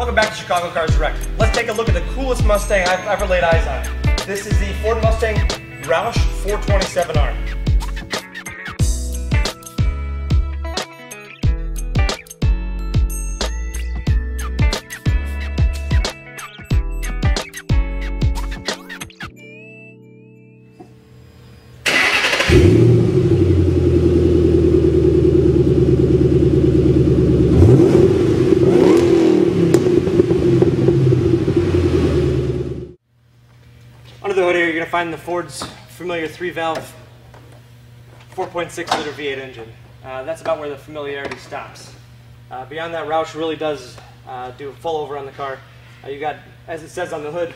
Welcome back to Chicago Cars Direct. Let's take a look at the coolest Mustang I've ever laid eyes on. This is the Ford Mustang Roush 427R. Under the hood here, you're going to find the Ford's familiar 3-valve 4.6 liter V8 engine. That's about where the familiarity stops. Beyond that, Roush really does do a full over on the car. You got, as it says on the hood,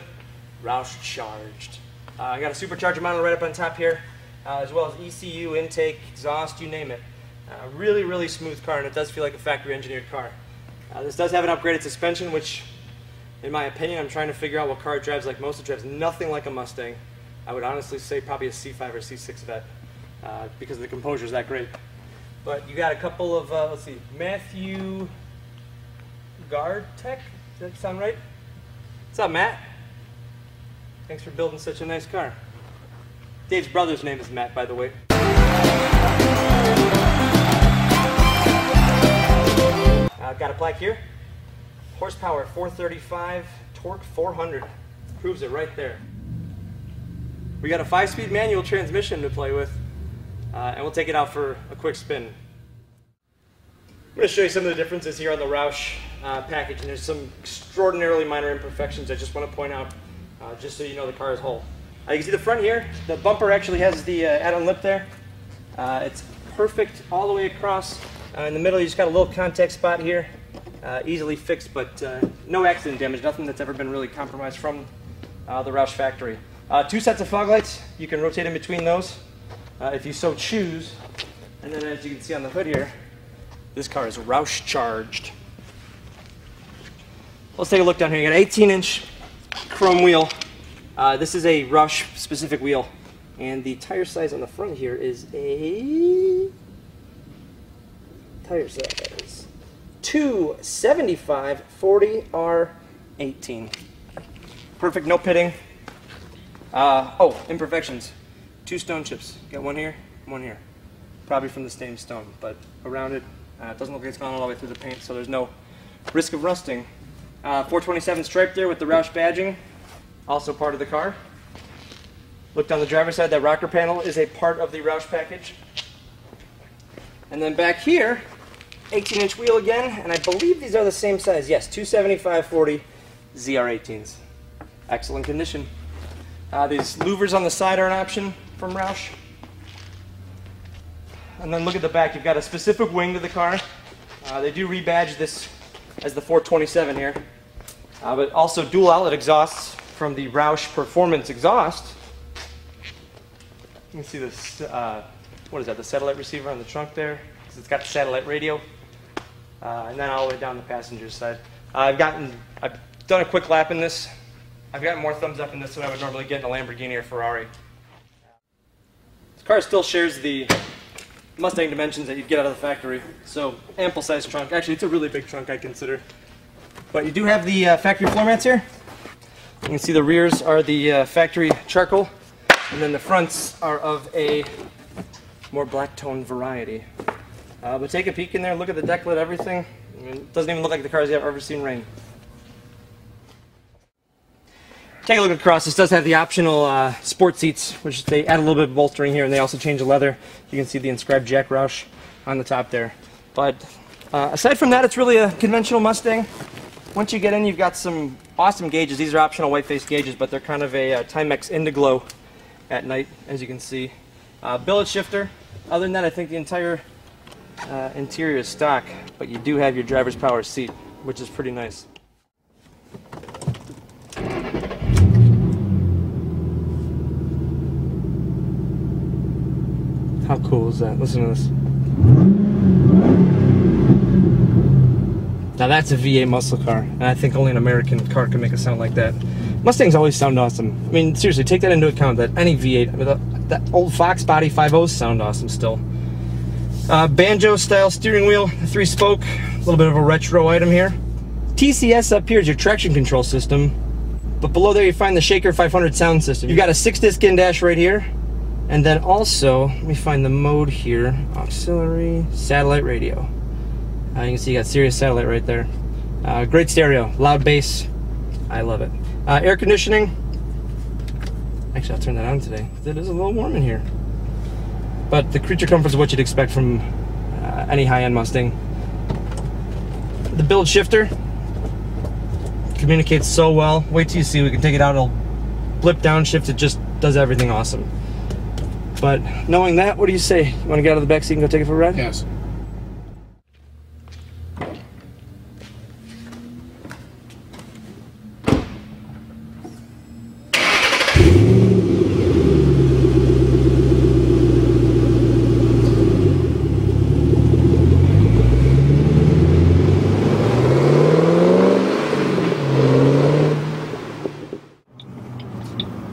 Roush charged. I got a supercharger mounted right up on top here, as well as ECU, intake, exhaust, you name it. Really, really smooth car, and it does feel like a factory engineered car. This does have an upgraded suspension, which, in my opinion, I'm trying to figure out what car it drives like most. It drives nothing like a Mustang. I would honestly say probably a C5 or C6 Vet, because the composure is that great. But you got a couple of, let's see, Matthew Gardtech, does that sound right? What's up, Matt? Thanks for building such a nice car. Dave's brother's name is Matt, by the way. Got a plaque here. Horsepower 435, torque 400. Proves it right there. We got a 5-speed manual transmission to play with, and we'll take it out for a quick spin. I'm going to show you some of the differences here on the Roush package, and there's some extraordinarily minor imperfections I just want to point out, just so you know the car is whole. You can see the front here, the bumper actually has the add-on lip there. It's perfect all the way across. In the middle, you just got a little contact spot here. Easily fixed, but no accident damage, nothing that's ever been really compromised from the Roush factory. 2 sets of fog lights, you can rotate in between those if you so choose. And then as you can see on the hood here, this car is Roush charged. Let's take a look down here. You got an 18-inch chrome wheel. This is a Roush specific wheel, and the tire size on the front here is a tire size 275 40R18. Perfect, no pitting. Oh, imperfections. 2 stone chips. Got one here, one here. Probably from the same stone, but around it, it doesn't look like it's gone all the way through the paint, so there's no risk of rusting. 427 stripe there with the Roush badging, also part of the car. Look down the driver's side, that rocker panel is a part of the Roush package. And then back here, 18-inch wheel again, and I believe these are the same size. Yes, 275/40 ZR18s. Excellent condition. These louvers on the side are an option from Roush. And then look at the back. You've got a specific wing to the car. They do rebadge this as the 427 here, but also dual outlet exhausts from the Roush Performance exhaust. You can see this. What is that? The satellite receiver on the trunk there. It's got the satellite radio. And then all the way down the passenger side. I've done a quick lap in this. I've gotten more thumbs up in this than I would normally get in a Lamborghini or Ferrari. This car still shares the Mustang dimensions that you'd get out of the factory. So ample sized trunk. Actually, it's a really big trunk, I consider. But you do have the factory floor mats here. You can see the rears are the factory charcoal, and then the fronts are of a more black tone variety. But take a peek in there, look at the deck lid, everything. I mean, it doesn't even look like the cars you've ever seen rain. Take a look across. This does have the optional sport seats, which they add a little bit of bolstering here, and they also change the leather. You can see the inscribed Jack Roush on the top there. But aside from that, it's really a conventional Mustang. Once you get in, you've got some awesome gauges. These are optional white face gauges, but they're kind of a Timex Indiglo at night, as you can see. Billet shifter. Other than that, I think the entire interior is stock, but you do have your driver's power seat, which is pretty nice. How cool is that? Listen to this. Now that's a V8 muscle car, and I think only an American car can make a sound like that. Mustangs always sound awesome. I mean, seriously, take that into account, that any V8, I mean, that old Fox body 5.0s sound awesome still. Banjo style steering wheel, 3-spoke, a little bit of a retro item here. TCS up here is your traction control system, but below there you find the Shaker 500 sound system. You've got a 6-disc in-dash right here, and then also, let me find the mode here, auxiliary, satellite radio. You can see you got Sirius satellite right there. Great stereo, loud bass, I love it. Air conditioning, actually I'll turn that on today. It is a little warm in here. But the creature comfort is what you'd expect from any high-end Mustang. The build shifter communicates so well. Wait till you see, we can take it out, it'll blip downshift, it just does everything awesome. But knowing that, what do you say? You want to get out of the back seat and go take it for a ride? Yes.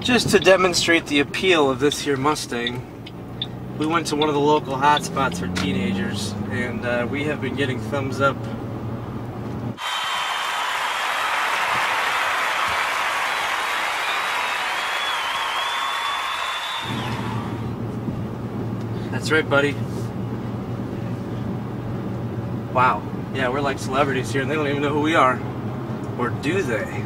Just to demonstrate the appeal of this here Mustang, we went to one of the local hotspots for teenagers, and we have been getting thumbs up. That's right, buddy. Wow. Yeah, we're like celebrities here, and they don't even know who we are. Or do they?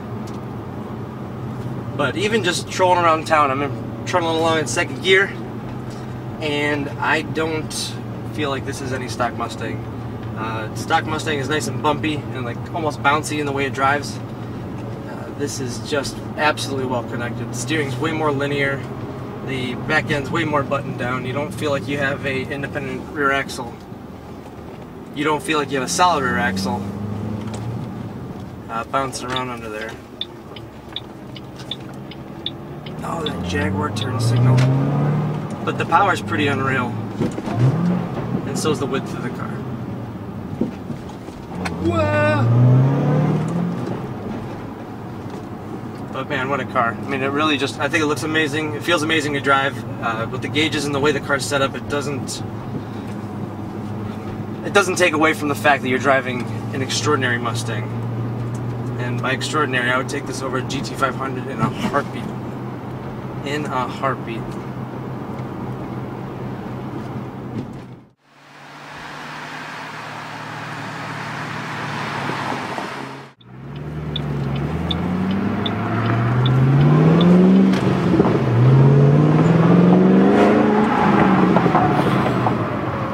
But even just trolling around town, I'm trundling along in second gear, and I don't feel like this is any stock Mustang. Stock Mustang is nice and bumpy and like almost bouncy in the way it drives. This is just absolutely well connected. The steering's way more linear. The back end's way more buttoned down. You don't feel like you have a independent rear axle. You don't feel like you have a solid rear axle bouncing around under there. Oh, that Jaguar turn signal. But the power's pretty unreal. And so's the width of the car. Whoa! But man, what a car. I mean, it really just, I think it looks amazing. It feels amazing to drive. With the gauges and the way the car's set up, it doesn't take away from the fact that you're driving an extraordinary Mustang. And by extraordinary, I would take this over a GT500 in a heartbeat. In a heartbeat.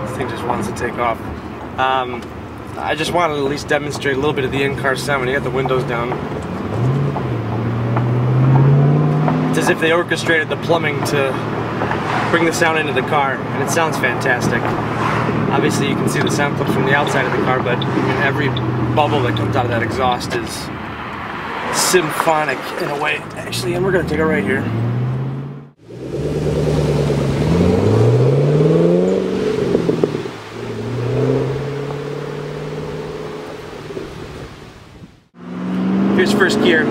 This thing just wants to take off. I just wanted to at least demonstrate a little bit of the in-car sound when you got the windows down. It's as if they orchestrated the plumbing to bring the sound into the car, and it sounds fantastic. Obviously you can see the sound clips from the outside of the car, but I mean, every bubble that comes out of that exhaust is symphonic in a way. Actually, and we're going to take it right here. Here's first gear.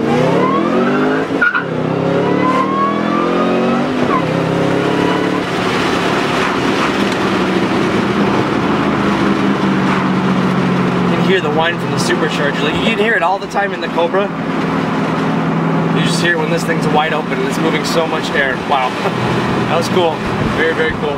Hear the whine from the supercharger. Like, you can hear it all the time in the Cobra. You just hear it when this thing's wide open and it's moving so much air. Wow. That was cool. Very, very cool.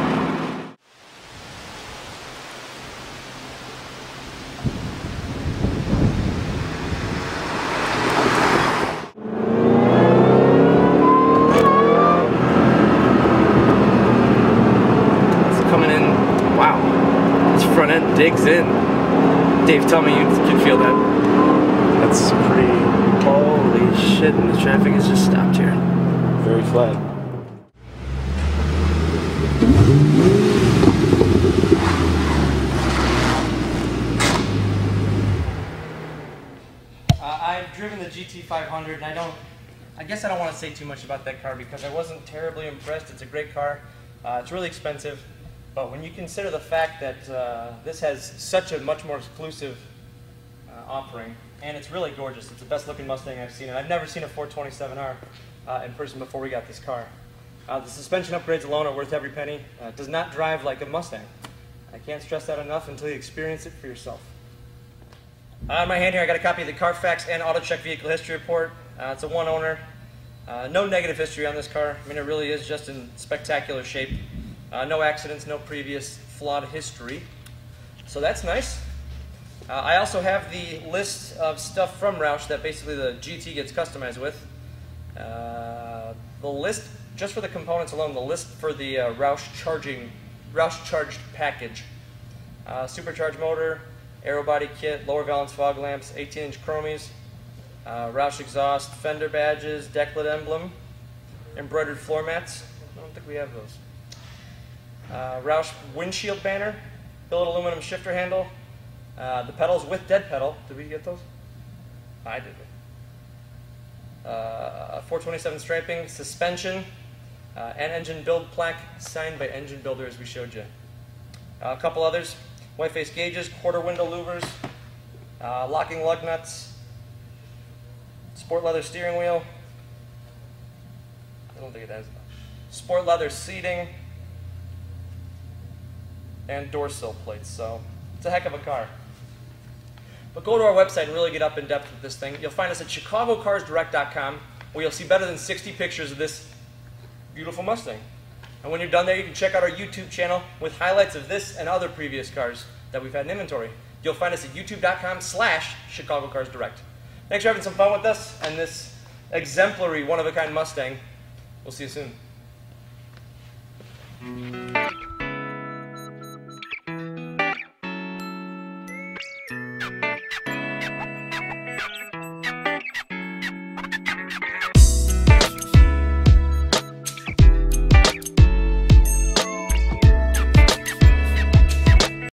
It's coming in. Wow. This front end digs in. Dave, tell me you can feel that. That's pretty... Holy shit, and the traffic has just stopped here. Very flat. I've driven the GT500, and I guess I don't want to say too much about that car because I wasn't terribly impressed. It's a great car. It's really expensive. But when you consider the fact that this has such a much more exclusive offering, and it's really gorgeous. It's the best looking Mustang I've seen, and I've never seen a 427R in person before we got this car. The suspension upgrades alone are worth every penny. It does not drive like a Mustang. I can't stress that enough until you experience it for yourself. On my hand here, I got a copy of the Carfax and AutoCheck vehicle history report. It's a one owner. No negative history on this car. I mean, it really is just in spectacular shape. No accidents, no previous flawed history. So that's nice. I also have the list of stuff from Roush that basically the GT gets customized with. The list, just for the components alone, the list for the Roush charged package. Supercharged motor, aero body kit, lower valance fog lamps, 18-inch chromies, Roush exhaust, fender badges, decklet emblem, embroidered floor mats. I don't think we have those. Roush windshield banner, billet aluminum shifter handle, the pedals with dead pedal. Did we get those? I did. 427 striping, suspension, and engine build plaque signed by engine builder as we showed you. A couple others. White face gauges, quarter window louvers, locking lug nuts, sport leather steering wheel. I don't think it has. Sport leather seating, and door sill plates. So it's a heck of a car. But go to our website and really get up in depth with this thing. You'll find us at chicagocarsdirect.com, where you'll see better than 60 pictures of this beautiful Mustang. And when you're done there, you can check out our YouTube channel with highlights of this and other previous cars that we've had in inventory. You'll find us at youtube.com/chicagocarsdirect. Thanks for having some fun with us and this exemplary one-of-a-kind Mustang. We'll see you soon.